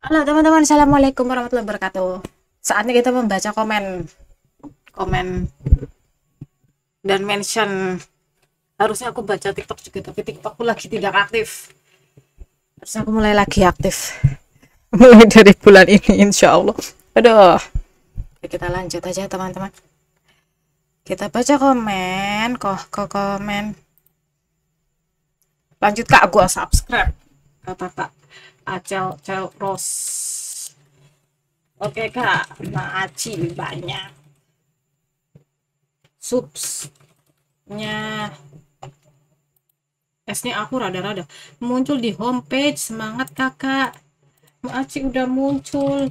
Halo teman-teman, assalamualaikum warahmatullahi wabarakatuh. Saatnya kita membaca komen, komen dan mention. Harusnya aku baca TikTok juga, tapi TikTokku lagi tidak aktif. Harusnya aku mulai lagi aktif, mulai dari bulan ini, insya Allah. Aduh, ya, kita lanjut aja teman-teman. Kita baca komen, kok komen. Lanjut kak, gua subscribe. Kata kak Acel Cel Ros. Oke kak, Maaci banyak. Subsnya S-nya aku rada-rada muncul di homepage. Semangat kakak, Maaci udah muncul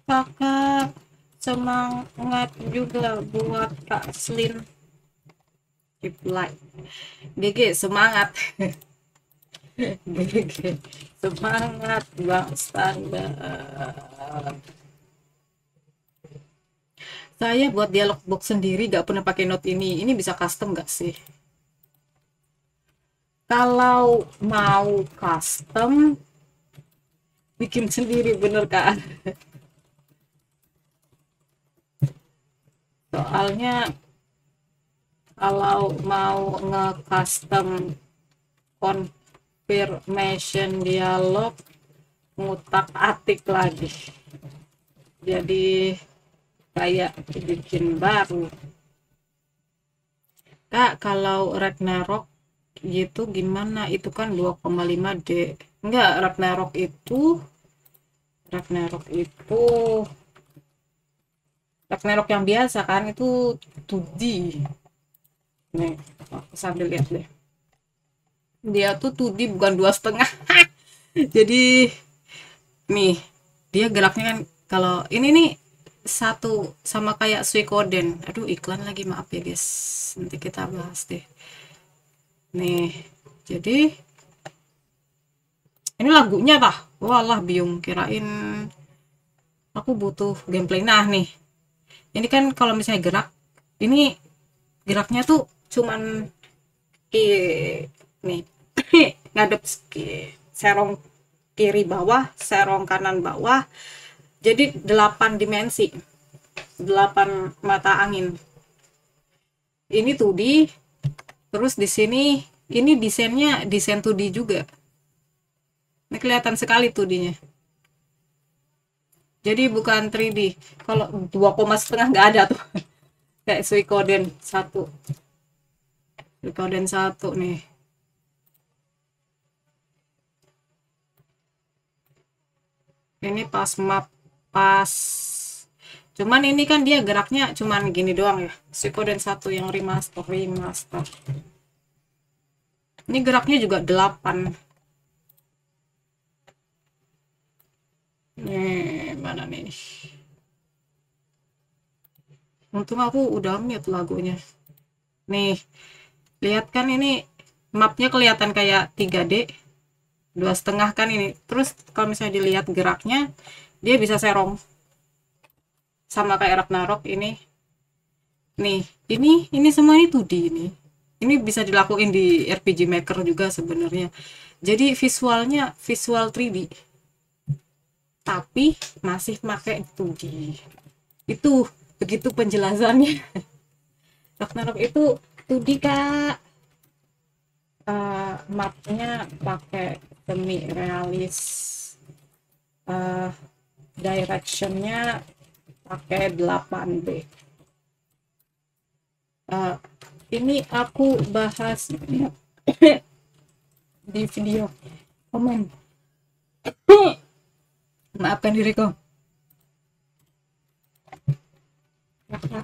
kakak, semangat juga buat kak Slin. Keep like GG semangat. GG semangat bang standar. Saya buat dialog box sendiri, gak pernah pakai note ini bisa custom gak sih? Kalau mau custom bikin sendiri, bener kak. Soalnya kalau mau nge-custom confirmation dialog ngutak-atik lagi, jadi kayak bikin baru. Kak, kalau Ragnarok gitu gimana? Itu kan 2,5D. Enggak, Ragnarok yang biasa kan itu 2D. Nih, aku sambil lihat deh. Dia tuh 2D bukan 2,5. Jadi nih, dia geraknya kan kalau ini nih satu sama kayak Suikoden. Aduh, iklan lagi, maaf ya guys. Nanti kita bahas deh. Nih, jadi ini lagunya tah. Walah biung, kirain aku butuh gameplay. Nah nih, ini kan kalau misalnya gerak, ini geraknya tuh cuman nih ngadep serong kiri bawah, serong kanan bawah, jadi 8 dimensi, 8 mata angin. Ini 2D, terus di sini ini desainnya desain 2D juga. Ini kelihatan sekali 2D-nya. Jadi bukan 3D. Kalau 2,5 nggak ada tuh. Kayak Suikoden 1. Suikoden 1 nih. Ini pas map pas. Cuman ini kan dia geraknya cuman gini doang ya. Suikoden 1 yang remaster. Ini geraknya juga 8. Nih, mana nih? Untung aku udah mute lagunya. Nih, lihat kan ini mapnya kelihatan kayak 3D, 2,5 kan ini. Terus kalau misalnya dilihat geraknya, dia bisa serong. Sama kayak Ragnarok ini. Nih, ini semua ini 2D ini. Ini bisa dilakuin di RPG Maker juga sebenarnya. Jadi visualnya visual 3D. Tapi masih pakai 2D. Itu begitu penjelasannya. Ragnarok itu 2D kak. Mapnya pakai semi realis, directionnya pakai 8B. Ini aku bahas di video komen. Maafkan diriku. Aduh,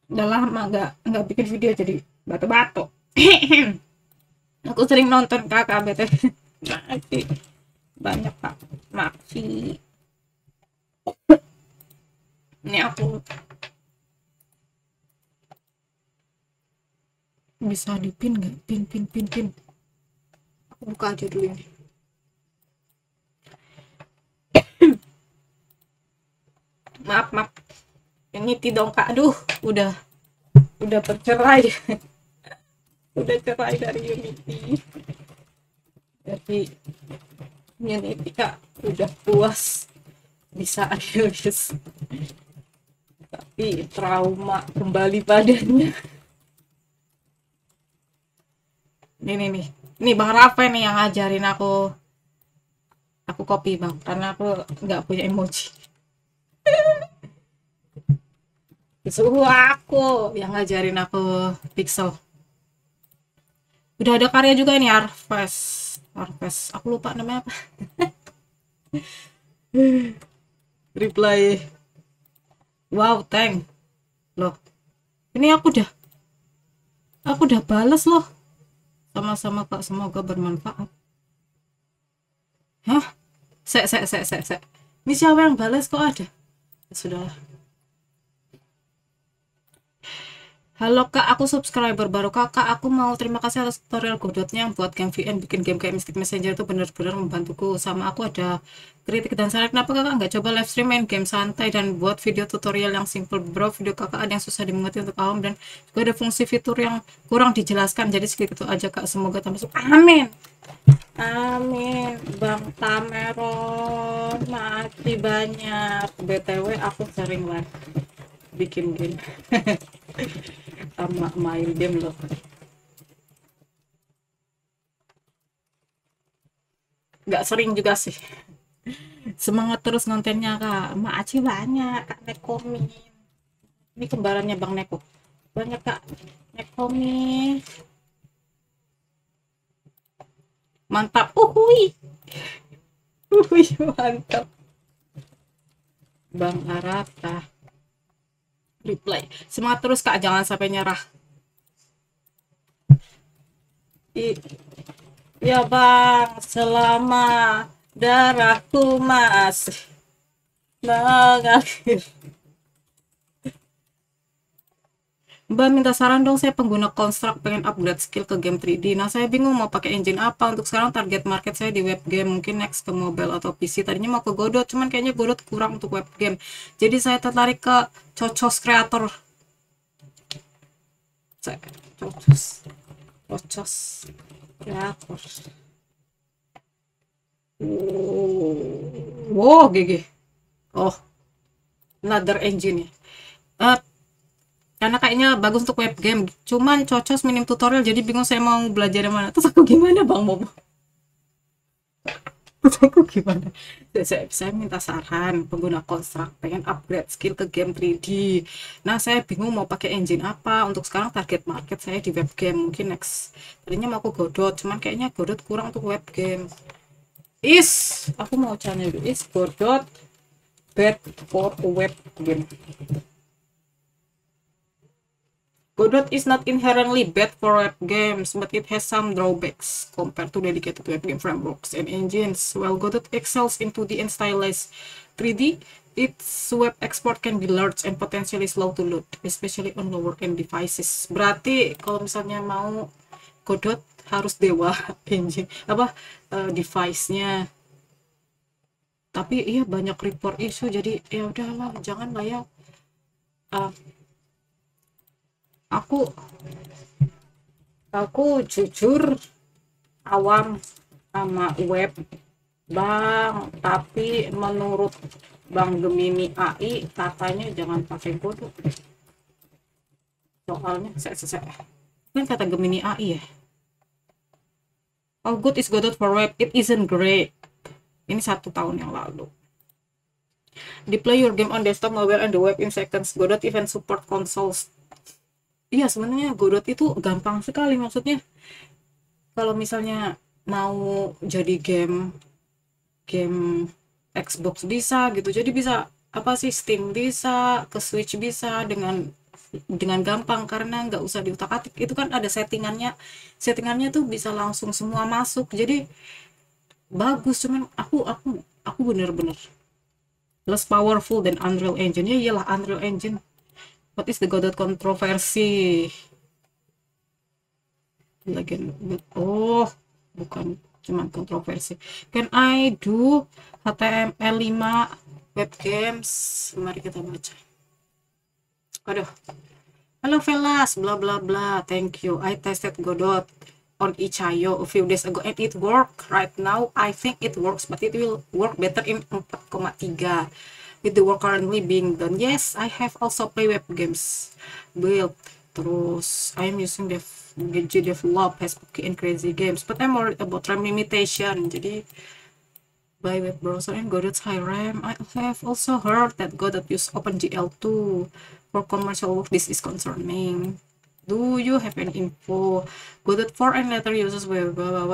udah lama nggak bikin video jadi batu-batu. Aku sering nonton kakak BTW. Makasih banyak kak, makasih. Ini aku bisa dipin nggak? Pin. Aku buka aja dulu ini. Maaf. Ini tidong kak. Aduh, udah bercerai. udah cerai dari Unity. Jadi Unity kak udah puas bisa rilis, tapi trauma kembali badannya. Nih Bang Rafa nih yang ngajarin aku copy Bang, karena aku nggak punya emoji. Disuruh aku yang ngajarin aku pixel. Udah ada karya juga ini Harvest aku lupa namanya apa. Reply, wow thank loh, ini aku udah bales loh. Sama-sama kak, semoga bermanfaat. Hah, sek, ini siapa yang bales kok ada? Sudah. Halo kak, aku subscriber baru kakak. Aku mau terima kasih atas tutorial Godotnya yang buat game VN, bikin game kayak Mystic Messenger itu benar-benar membantuku. Sama aku ada kritik dan saran, kenapa kakak nggak coba live stream main game santai dan buat video tutorial yang simple bro. Video kakak ada yang susah dimengerti untuk awam dan juga ada fungsi fitur yang kurang dijelaskan. Jadi segitu aja kak, semoga tambah sukses. Amin. Amin Bang Tameron, makasih banyak. BTW aku sering live bikin game sama main game loh. Nggak sering juga sih. Semangat terus kontennya kak. Makasih banyak kak Nekomi. Ini kembarannya Bang Neko. Banyak kak Nekomi. Mantap. Uhui. Mantap. Bang Arata. Reply. Semangat terus kak, jangan sampai nyerah. Ya bang, selama darahku masih mengalir. Mbak minta saran dong, saya pengguna Construct pengen upgrade skill ke game 3D. Nah saya bingung mau pakai engine apa. Untuk sekarang target market saya di web game, mungkin next ke mobile atau PC. Tadinya mau ke Godot, cuman kayaknya Godot kurang untuk web game. Jadi saya tertarik ke Cocos Creator. Cocos Creator. Wow, GG. Oh, another engine ya. Karena kayaknya bagus untuk web game, cuman cocok minim tutorial, jadi bingung saya mau belajar yang mana. Terus aku gimana bang Momo? Terus aku gimana? Saya minta saran, pengguna Construct pengen upgrade skill ke game 3D. Nah saya bingung mau pakai engine apa. Untuk sekarang target market saya di web game, mungkin next. Tadinya mau aku Godot, cuman kayaknya Godot kurang untuk web game. Aku mau channel Godot bad for web game. Godot is not inherently bad for web games, but it has some drawbacks compared to dedicated web game frameworks and engines. While Godot excels in 2D and stylized 3D, its web export can be large and potentially slow to load, especially on lower-end devices. Berarti kalau misalnya mau Godot harus dewa engine device-nya. Tapi iya banyak report issue, jadi ya udahlah, jangan lah ya. Aku jujur awam sama web bang, tapi menurut Bang Gemini AI katanya jangan pakai Godot. Soalnya kan kata Gemini AI ya. How good is Godot for web? It isn't great. Ini 1 tahun yang lalu. Deploy your game on desktop, mobile, and the web in seconds. Godot even support consoles. Iya sebenarnya Godot itu gampang sekali, maksudnya kalau misalnya mau jadi game Xbox bisa gitu, jadi bisa Steam bisa, ke Switch bisa dengan gampang karena nggak usah diutak-atik. Itu kan ada settingannya tuh bisa langsung semua masuk, jadi bagus. Cuman aku bener-bener less powerful than Unreal Engine. Ya iyalah Unreal Engine. What is the Godot controversy? Oh, bukan cuma kontroversi. Can I do HTML5 web games? Mari kita baca. Aduh, Hello fellas, blah blah blah. Thank you. I tested Godot on Itch.io a few days ago and it worked. Right now, I think it works, but it will work better in 4,3 with the work currently being done. Yes, I have also play web games. Build. Terus, I am using develop has spooky and crazy games, but I'm worried about RAM limitation. Jadi, by web browser and Godot's high RAM. I have also heard that Godot use OpenGL too. For commercial work, this is concerning. Do you have any info? Godot 4 and later uses web Godot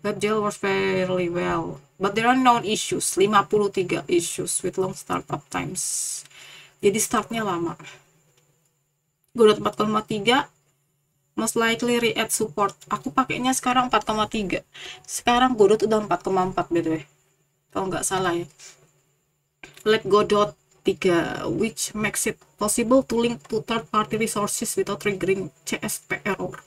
WebGL works fairly well, but there are known issues, 53 issues with long startup times. Jadi startnya lama. Godot 4,3 most likely re-add support. Aku pakainya sekarang 4,3. Sekarang Godot udah 4,4 btw. Kalau nggak salah ya. Let Godot 3, which makes it possible to link to third-party resources without triggering CSP error.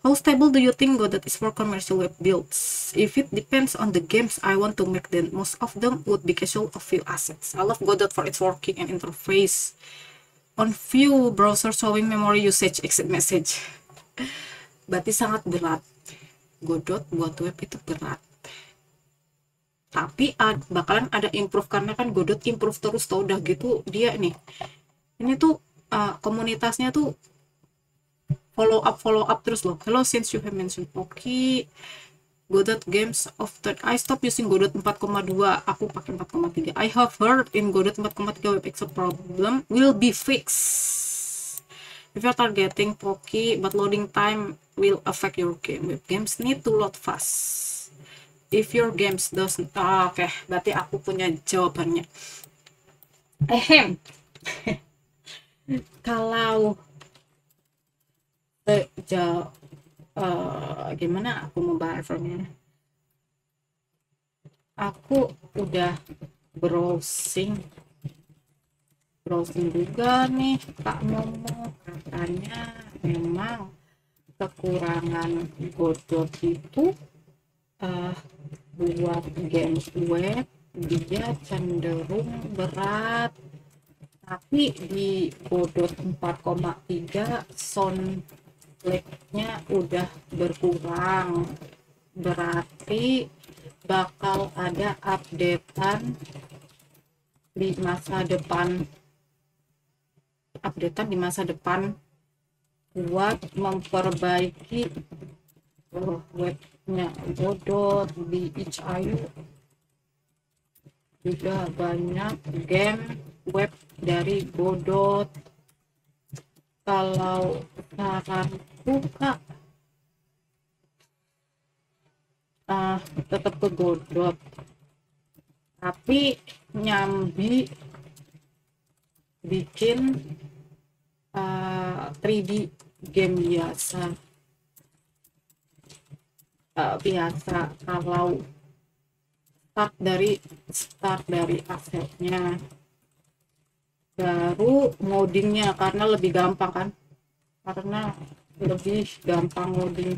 How stable do you think Godot is for commercial web builds? If it depends on the games I want to make, then most of them would be casual of few assets. I love Godot for its working and interface. On few browser showing memory usage exit message. Berarti sangat berat. Godot buat web itu berat. Tapi bakalan ada improve karena kan Godot improve terus tau, udah gitu dia nih. Ini tuh komunitasnya tuh follow up terus loh. Hello, since you have mentioned Poki, Godot games often I stop using Godot 4,2, aku pakai 4,3. I have heard in Godot 4,3 web access problem will be fixed. If you're targeting Poki, but loading time will affect your game. Web games need to load fast. If your games doesn't, oke, berarti aku punya jawabannya. Kalau gimana aku mau bahasanya? Aku udah browsing juga nih Kak Momo, katanya memang kekurangan Godot itu buat game web dia cenderung berat, tapi di Godot 4,3 sound lag-nya udah berkurang, berarti bakal ada updatean di masa depan buat memperbaiki webnya Godot. Di Itch.io juga banyak game web dari Godot. Kalau saranku Kak, tetap ke Godot, tapi nyambi bikin 3D game biasa. Kalau start dari asetnya, baru ngodingnya, karena lebih gampang ngoding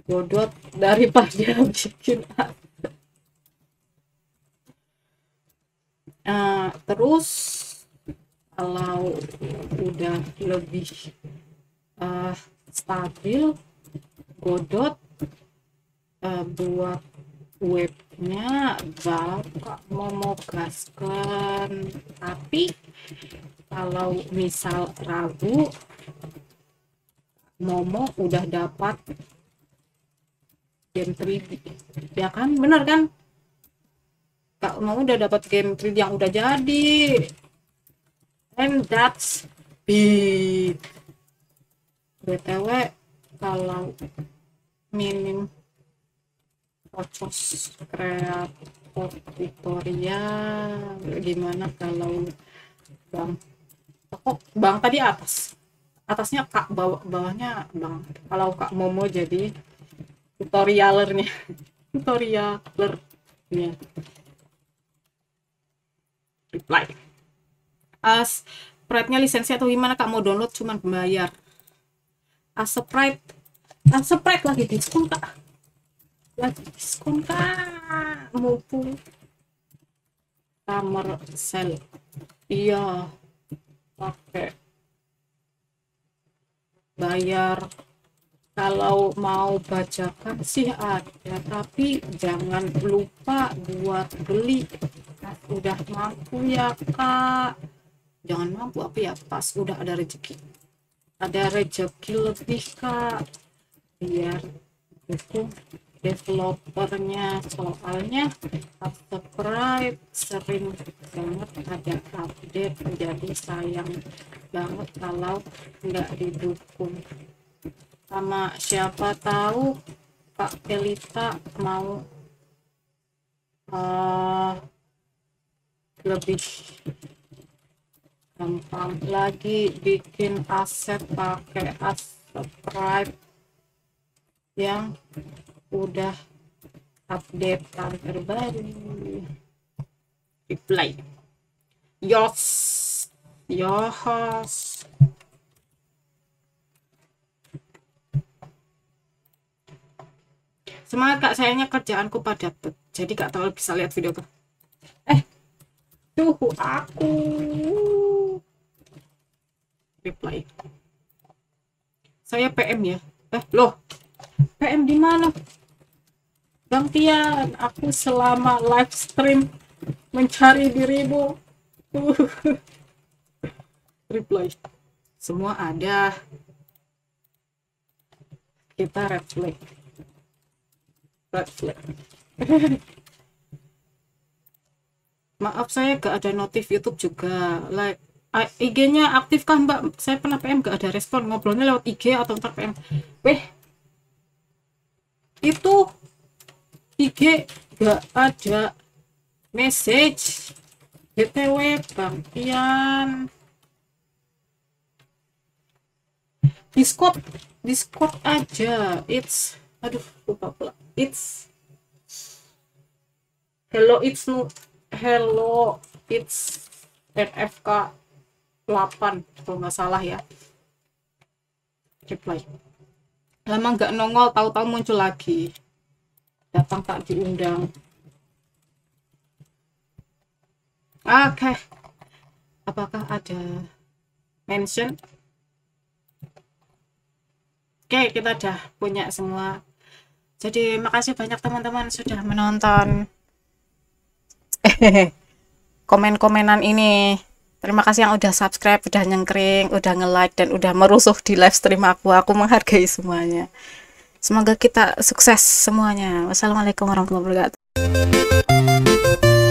Godot daripada bikin terus kalau udah lebih stabil Godot buat webnya Bapak mau gaskan. Tapi kalau misal ragu, Momo udah dapat game 3D ya kan, bener kan Kak Momo udah dapat game 3D yang udah jadi, and that's big. BTW kalau minim Ocos kreator Victoria, gimana kalau Bang tadi atasnya Kak, bawahnya Bang. Kalau Kak Momo jadi tutorialernya reply sprite-nya lisensi atau gimana Kak, mau download cuman bayar. Sprite lagi diskon Kak, mumpung summer sale. Iya, pakai bayar. Kalau mau bajakan sih ada, tapi jangan lupa buat beli pas udah mampu ya kak. Jangan mampu apa ya, pas udah ada rezeki lebih kak, biar dukung developernya. Soalnya subscribe sering banget ada update, jadi sayang banget kalau nggak didukung. Sama siapa tahu Kak Elita mau lebih gampang lagi bikin aset pakai subscribe yang udah update terbaru. Reply yos yos. Semangat kak, sayangnya kerjaanku padat jadi gak terlalu bisa lihat video tuh. Suhu aku reply. Saya PM ya. Loh, PM di mana? Gantian, aku selama live stream mencari dirimu. Reply. Semua ada. Kita red flag. Maaf saya gak ada notif YouTube juga. Like IG-nya aktif kan mbak? Saya pernah PM gak ada respon. Ngobrolnya lewat IG atau ntar PM. Itu IG gak ada message. BTW Bang Ian, Discord aja. It's lupa pula. It's hello it's NFK 8 kalau nggak salah ya. Reply. Lama nggak nongol, tahu-tahu muncul lagi. Datang tak diundang. Oke. Apakah ada mention? Oke, kita udah punya semua. Jadi makasih banyak teman-teman sudah menonton komen-komenan ini. Terima kasih yang udah subscribe, udah nyengkring, udah nge-like, dan udah merusuh di live stream aku. Aku menghargai semuanya. Semoga kita sukses semuanya. Wassalamualaikum warahmatullahi wabarakatuh.